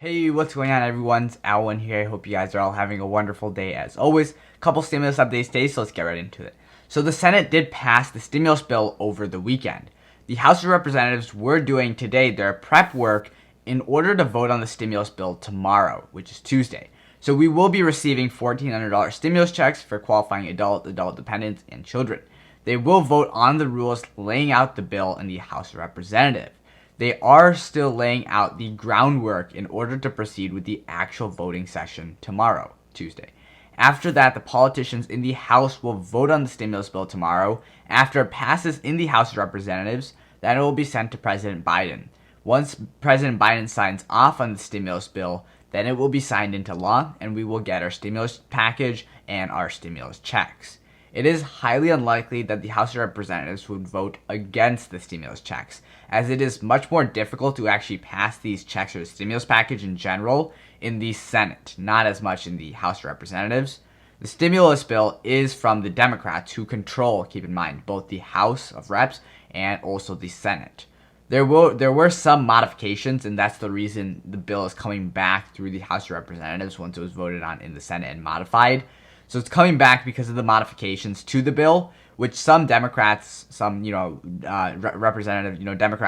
Hey, what's going on everyone? It's Alwyn here. I hope you guys are all having a wonderful day as always. Couple stimulus updates today, so let's get right into it. So the Senate did pass the stimulus bill over the weekend. The House of Representatives were doing today their prep work in order to vote on the stimulus bill tomorrow, which is Tuesday. So we will be receiving $1,400 stimulus checks for qualifying adult dependents, and children. They will vote on the rules laying out the bill in the House of Representatives. They are still laying out the groundwork in order to proceed with the actual voting session tomorrow, Tuesday. After that, the politicians in the House will vote on the stimulus bill tomorrow. After it passes in the House of Representatives, then it will be sent to President Biden. Once President Biden signs off on the stimulus bill, then it will be signed into law and we will get our stimulus package and our stimulus checks. It is highly unlikely that the House of Representatives would vote against the stimulus checks, as it is much more difficult to actually pass these checks or the stimulus package in general in the Senate, not as much in the House of Representatives. The stimulus bill is from the Democrats, who control, keep in mind, both the House of Reps and also the Senate. There were some modifications, and that's the reason the bill is coming back through the House of Representatives once it was voted on in the Senate and modified. So it's coming back because of the modifications to the bill, which some Democrats, some Democrat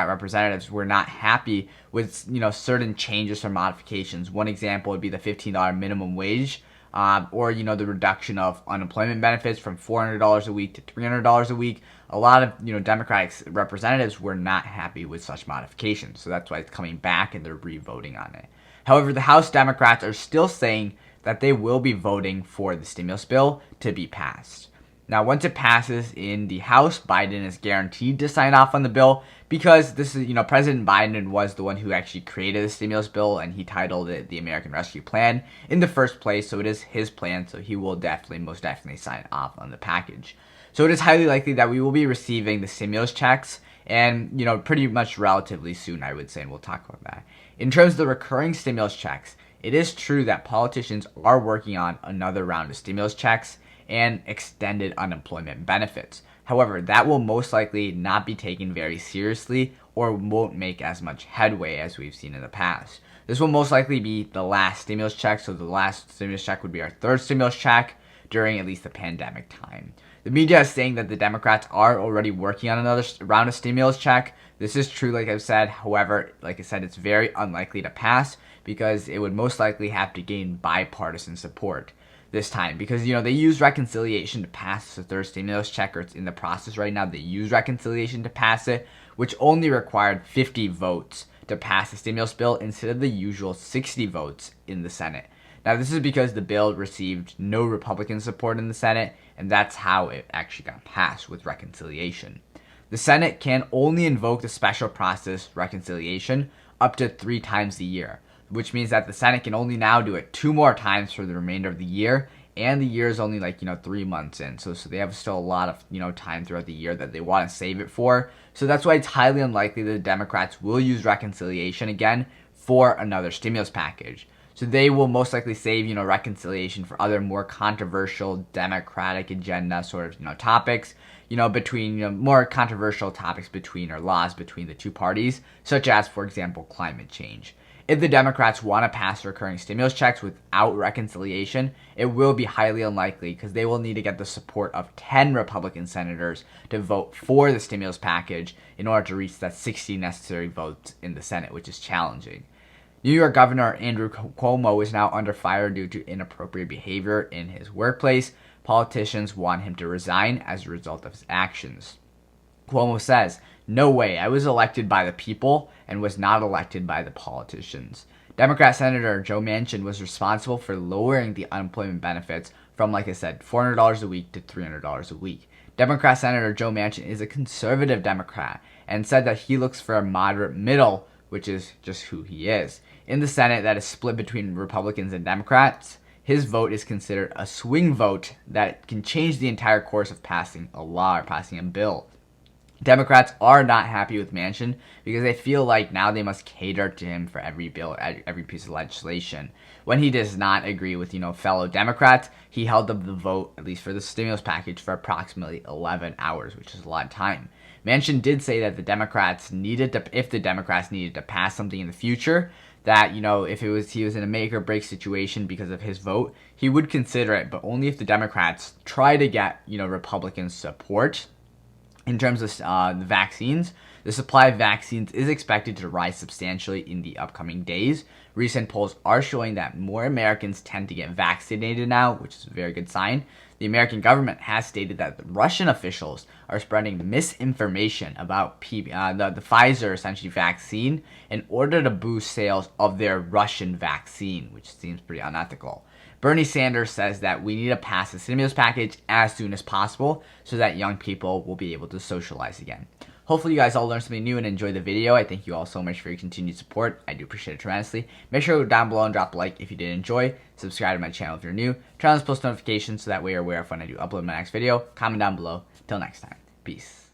representatives were not happy with certain changes or modifications. One example would be the $15 minimum wage, or the reduction of unemployment benefits from $400 a week to $300 a week. A lot of Democratic representatives were not happy with such modifications, so that's why it's coming back and they're re-voting on it. However, the House Democrats are still saying that they will be voting for the stimulus bill to be passed. Now, once it passes in the House, Biden is guaranteed to sign off on the bill because this is, President Biden was the one who actually created the stimulus bill, and he titled it the American Rescue Plan in the first place, so it is his plan, so he will most definitely sign off on the package. So it is highly likely that we will be receiving the stimulus checks, and, pretty much relatively soon, I would say, and we'll talk about that. In terms of the recurring stimulus checks, it is true that politicians are working on another round of stimulus checks and extended unemployment benefits. However, that will most likely not be taken very seriously or won't make as much headway as we've seen in the past. This will most likely be the last stimulus check, so the last stimulus check would be our third stimulus check during at least the pandemic time. The media is saying that the Democrats are already working on another round of stimulus check. This is true, like I've said. However, like I said, it's very unlikely to pass because it would most likely have to gain bipartisan support this time, because they use reconciliation to pass the third stimulus check, or it's in the process right now. They use reconciliation to pass it, which only required 50 votes to pass the stimulus bill instead of the usual 60 votes in the Senate. Now, this is because the bill received no Republican support in the Senate, and that's how it actually got passed, with reconciliation. The Senate can only invoke the special process reconciliation up to 3 times a year, which means that the Senate can only now do it 2 more times for the remainder of the year, and the year is only 3 months in, so they have still a lot of time throughout the year that they want to save it for. So that's why it's highly unlikely that the Democrats will use reconciliation again for another stimulus package. So they will most likely save reconciliation for other more controversial Democratic agenda sort of topics, between more controversial topics between, or laws between, the two parties, such as, for example, climate change. If the Democrats want to pass recurring stimulus checks without reconciliation, it will be highly unlikely because they will need to get the support of 10 Republican senators to vote for the stimulus package in order to reach that 60 necessary votes in the Senate, which is challenging. New York Governor Andrew Cuomo is now under fire due to inappropriate behavior in his workplace. Politicians want him to resign as a result of his actions. Cuomo says, "No way, I was elected by the people and was not elected by the politicians." Democrat Senator Joe Manchin was responsible for lowering the unemployment benefits from, like I said, $400 a week to $300 a week. Democrat Senator Joe Manchin is a conservative Democrat and said that he looks for a moderate middle, which is just who he is. In the Senate that is split between Republicans and Democrats, his vote is considered a swing vote that can change the entire course of passing a law or passing a bill. Democrats are not happy with Manchin because they feel like now they must cater to him for every bill, every piece of legislation. When he does not agree with, fellow Democrats, he held up the vote, at least for the stimulus package, for approximately 11 hours, which is a lot of time. Manchin did say that if the Democrats needed to pass something in the future, that, you know, if he was in a make or break situation because of his vote, he would consider it, but only if the Democrats try to get, you know, Republican support. In terms of the vaccines, the supply of vaccines is expected to rise substantially in the upcoming days. Recent polls are showing that more Americans tend to get vaccinated now, which is a very good sign. The American government has stated that the Russian officials are spreading misinformation about the Pfizer essentially vaccine in order to boost sales of their Russian vaccine, which seems pretty unethical. Bernie Sanders says that we need to pass the stimulus package as soon as possible so that young people will be able to socialize again. Hopefully you guys all learned something new and enjoyed the video. I thank you all so much for your continued support. I do appreciate it tremendously. Make sure to go down below and drop a like if you did enjoy. Subscribe to my channel if you're new. Turn on those post notifications so that way you're aware of when I do upload my next video. Comment down below. Till next time. Peace.